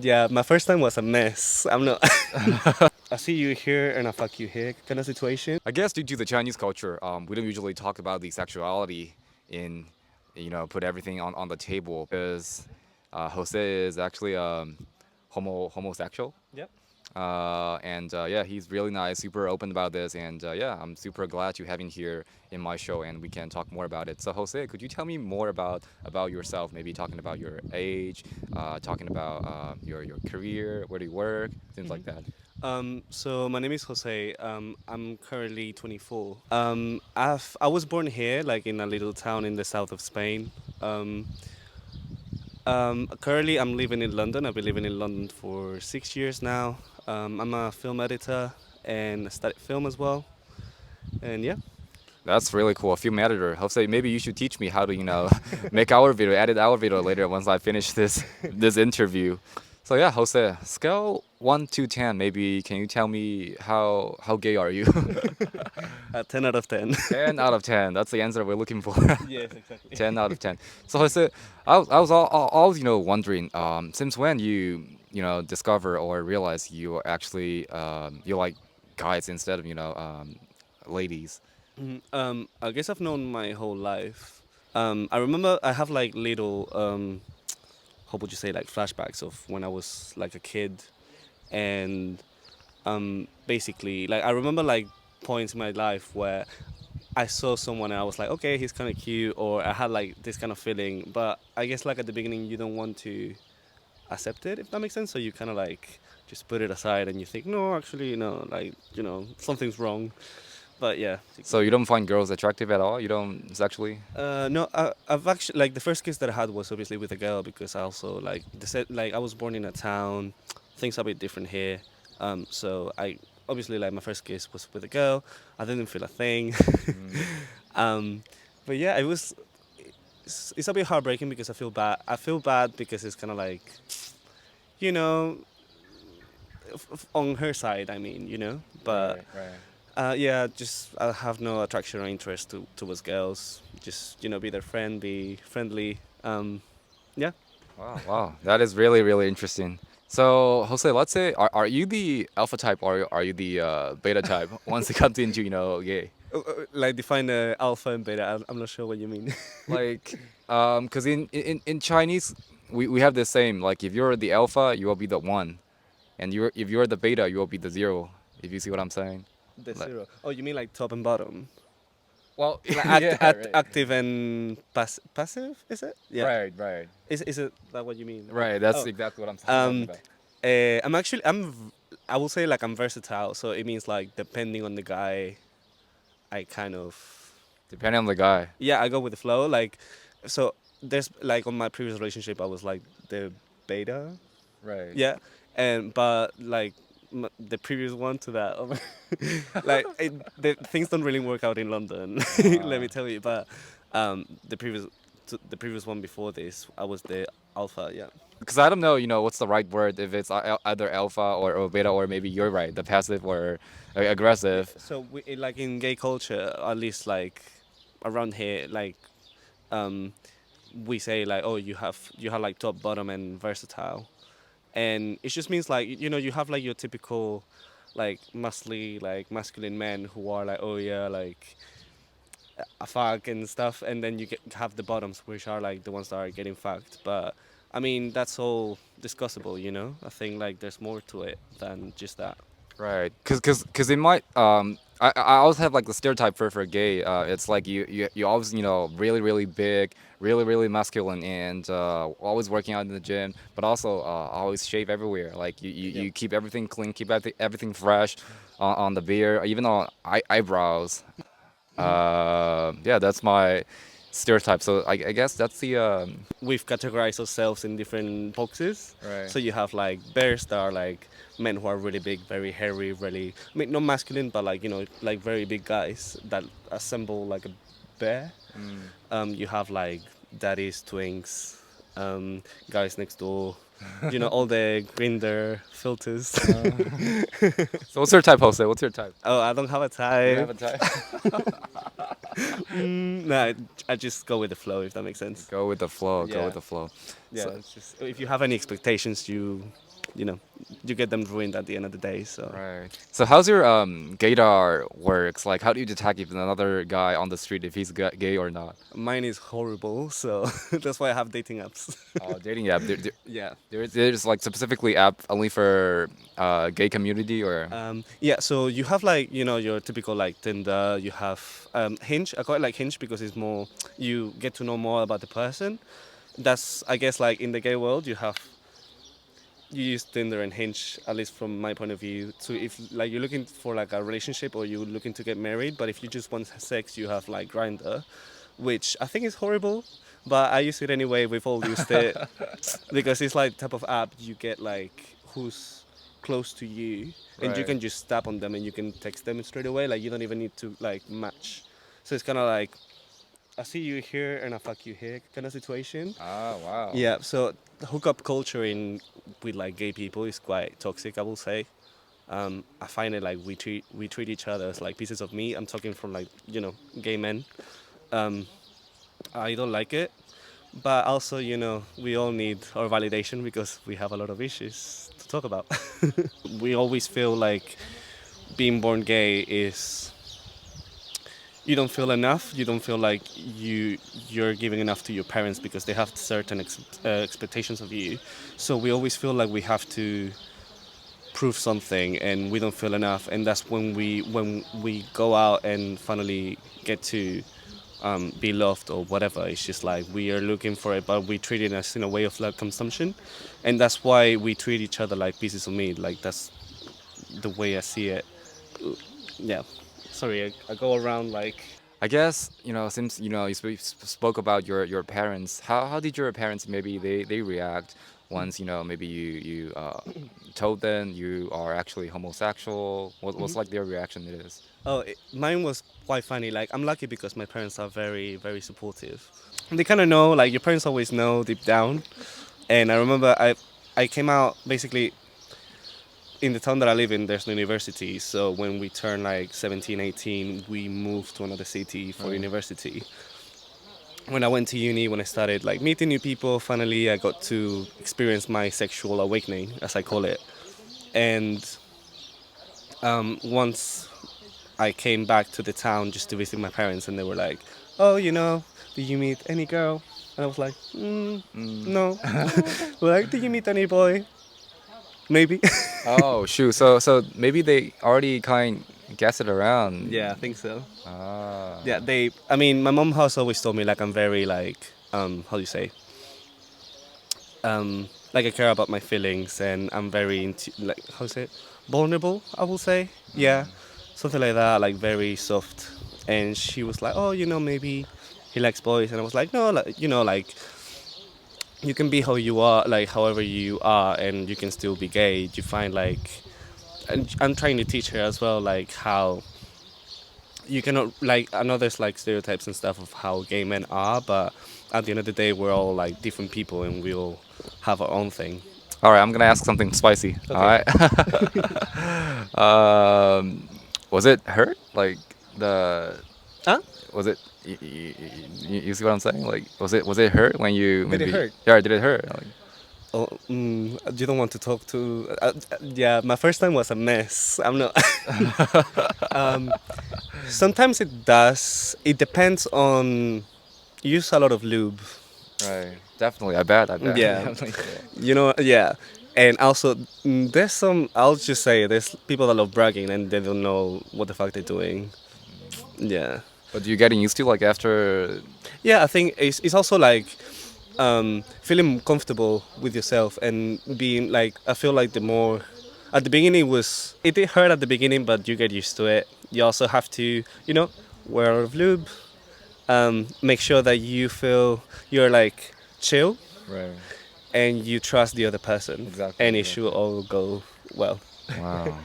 Yeah, my first time was a mess. I'm not. I see you here and I fuck you here kind of situation. I guess due to the Chinese culture, we don't usually talk about the sexuality in, put everything on the table because Jose is actually homosexual. Yep. And yeah, he's really nice, super open about this, and yeah, I'm super glad to have him here in my show, and we can talk more about it. So, Jose, could you tell me more about yourself? Maybe talking about your age, talking about your career, where do you work, things like that. So my name is Jose. I'm currently 24. I was born here, like in a little town in the south of Spain. Um, Currently, I'm living in London. I've been living in London for 6 years now. I'm a film editor and I studied film as well. And yeah. That's really cool. A film editor. Jose, maybe you should teach me how to, make our video, edit our video later once I finish this interview. So yeah, Jose, scale 1 to 10. Maybe can you tell me how gay are you? 10 out of 10. 10 out of 10. That's the answer we're looking for. Yes, exactly. 10 out of 10. So Jose, I was always wondering since when you discover or realize you actually you like guys instead of ladies. I guess I've known my whole life. I remember I have like little, how would you say, like flashbacks of when I was like a kid, and basically, like I remember like points in my life where I saw someone and I was like, okay, he's kind of cute, or I had like this kind of feeling. But I guess like at the beginning, you don't want to accept it, if that makes sense. So you kind of like just put it aside and you think, no, actually, no, like something's wrong. But yeah. So you don't find girls attractive at all? You don't sexually? No, I've actually like the first kiss that I had was obviously with a girl because I also like I was born in a town, things are a bit different here. So I obviously like my first kiss was with a girl. I didn't feel a thing. Mm. um, but yeah, it's a bit heartbreaking because I feel bad. I feel bad because it's kind of like, you know, on her side. I mean, but. Right, right. Yeah, just I have no attraction or interest towards girls. Just be their friend, be friendly. Yeah. Wow, wow. That is really, really interesting. So, Jose, let's say, are you the alpha type or are you the beta type once it comes into, gay? Like define the alpha and beta. I'm not sure what you mean. Like, because in Chinese, we have the same, like, if you're the alpha, you will be the one. And if you're the beta, you will be the zero, if you see what I'm saying. The Like, zero. Oh, you mean like top and bottom? well, Like yeah, right. active and passive? Is it? Yeah. Right, right. Is it that what you mean? Right, that's Oh, exactly what I'm talking um, about. I will say like I'm versatile. So it means like depending on the guy, I kind of Depending on the guy. yeah, I go with the flow. Like, so there's like on my previous relationship, I was like the beta, Right. yeah, and but like the previous one to that, like the things don't really work out in London. Let me tell you. But the previous one before this, I was the alpha. Yeah. Because I don't know, what's the right word if it's either alpha or beta or maybe you're right, the passive or Yeah. aggressive. So like in gay culture, at least like around here, like um, we say like, oh, you have like top, bottom, and versatile, and it just means like you have like your typical like muscly like masculine men who are like, oh yeah, like a fuck and stuff, and then have the bottoms which are like the ones that are getting fucked. But I mean that's all discussable. I think like there's more to it than just that. Right. Cause it might I always have like the stereotype for gay. It's like you always really really big, really really masculine, and always working out in the gym, but also always shave everywhere. Like Yep. you keep everything clean, keep everything fresh on the beard, even on eyebrows. Yeah, that's my stereotype. So I guess that's the We've categorized ourselves in different boxes. right. So you have like bears that are like men who are really big, very hairy, really, I mean, not masculine, but like, like very big guys that assemble like a bear. Mm. You have like daddies, twinks, guys next door, all the grinder filters. So what's your type, Jose? What's your type? Oh, I don't have a You have type. a type? No, I just go with the flow, if that makes sense. Go with the flow. Go Yeah. with the flow. Yeah, So, it's just if you have any expectations, you you get them ruined at the end of the day. So Right. So how's your gaydar works? Like, how do you detect if another guy on the street if he's gay or not? mine is horrible. So that's why I have dating apps. Oh, dating app. Yeah. There's like specifically app only for gay community or. Yeah, so you have like your typical like Tinder. You have Hinge. I quite like Hinge because it's more you get to know more about the person. That's I guess like in the gay world you use Tinder and Hinge, at least from my point of view. So if like you're looking for like a relationship or you're looking to get married, but if you just want sex, you have like Grinder, which I think is horrible. But I use it anyway. We've all used it because it's like type of app you get like who's close to you, and you Right. can just tap on them and you can text them straight away. Like you don't even need to like match. So it's kind of like I see you here and I fuck you here kind of situation. Ah, wow. Yeah, so the hookup culture in with like gay people is quite toxic, I will say. I find it like we treat each other as like pieces of meat. I'm talking from like gay men. Um, I don't like it, but also we all need our validation because we have a lot of issues to talk about. We always feel like being born gay is you don't feel enough. You don't feel like you're giving enough to your parents because they have certain expectations of you. So we always feel like we have to prove something, and we don't feel enough. And that's when we go out and finally get to be loved or whatever. It's just like we are looking for it, but we treat it as in a way of like consumption, and that's why we treat each other like pieces of meat. Like that's the way I see it. Yeah. Sorry, I go around like. I guess since you spoke about your parents. How did your parents maybe they react once maybe you told them you are actually homosexual? What's like their reaction to this? Oh, mine was quite funny. Like, I'm lucky because my parents are very, very supportive. They kind of know, like, your parents always know deep down. And I remember I came out basically in the town that I live in, there's no university. So when we turn like 17, 18, we moved to another city for university. When I went to uni, when I started like meeting new people, finally I got to experience my sexual awakening, as I call it. And once I came back to the town just to visit my parents, and they were like, "Oh, did you meet any girl?" And I was like, "No." We're like, "Did you meet any boy?" Maybe. Oh, shoot. So maybe they already kind guess it around. Yeah, I think so. Ah. Yeah, I mean, my mom has always told me like I'm very like, how do you say? Like I care about my feelings, and I'm very into like how to say it? Vulnerable, I will say. Yeah, something like that, like very soft. And she was like, "Oh, maybe he likes boys," and I was like, "No, like like you can be how you are, like however you are, and you can still be gay." You find like, and I'm trying to teach her as well, like how you cannot like. I know there's like stereotypes and stuff of how gay men are, but at the end of the day, we're all like different people, and we all have our own thing. All right, I'm gonna ask something spicy. All Okay. right. Was it hurt? Like the Huh? was it? You see what I'm saying? Like, was it hurt when you Did it maybe? hurt? Yeah, did it hurt? Like, Oh, you don't want to talk to. Yeah, my first time was a mess. I'm not. um, Sometimes it does. It depends on. Use a lot of lube. right. Definitely. I bet. I bet. Yeah. Definitely. Yeah. And also, there's some. I'll just say there's people that love bragging and they don't know what the fuck they're doing. Yeah. But you getting used to like after? Yeah, I think it's also like feeling comfortable with yourself and being like I feel like the more at the beginning it did hurt at the beginning, but you get used to it. You also have to wear a lot of lube, make sure that you feel you're like chill Right. and you trust the other person, Exactly, and it exactly. should all go well. Wow.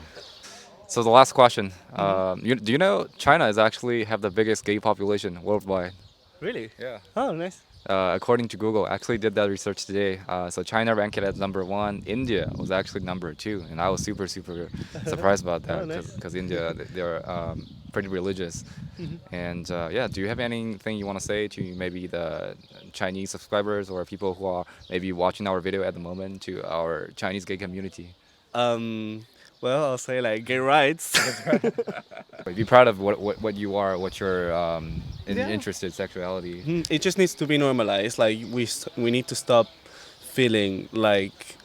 So the last question. Do you know China is actually have the biggest gay population worldwide? Really? Yeah. Oh, nice. According to Google, actually did that research today. So China ranked it as number one. India was actually number two, and I was super surprised about that Oh, nice. because India they're pretty religious. And yeah, do you have anything you want to say to maybe the Chinese subscribers or people who are maybe watching our video at the moment, to our Chinese gay community? Well, I'll say like gay rights. Be proud of what you are, what your Yeah. interested sexuality. It just needs to be normalized. Like we need to stop feeling like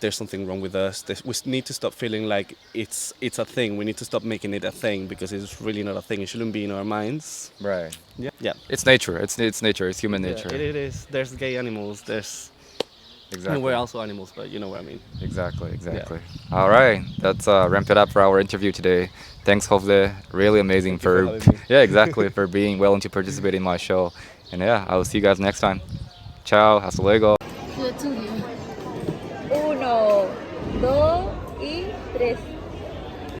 there's something wrong with us. We need to stop feeling like it's a thing. We need to stop making it a thing, because it's really not a thing. It shouldn't be in our minds. Right. Yeah. It's nature. It's nature. It's human nature. Yeah, it is. There's gay animals. There's. Exactly. And we're also animals, but you know what I mean. Exactly. All right, that's wrap it up for our interview today. Thanks, Jose. Really amazing Thank you for for having me. yeah, exactly, for being willing to participate in my show. And yeah, I will see you guys next time. Ciao. Hasta luego. 是助理。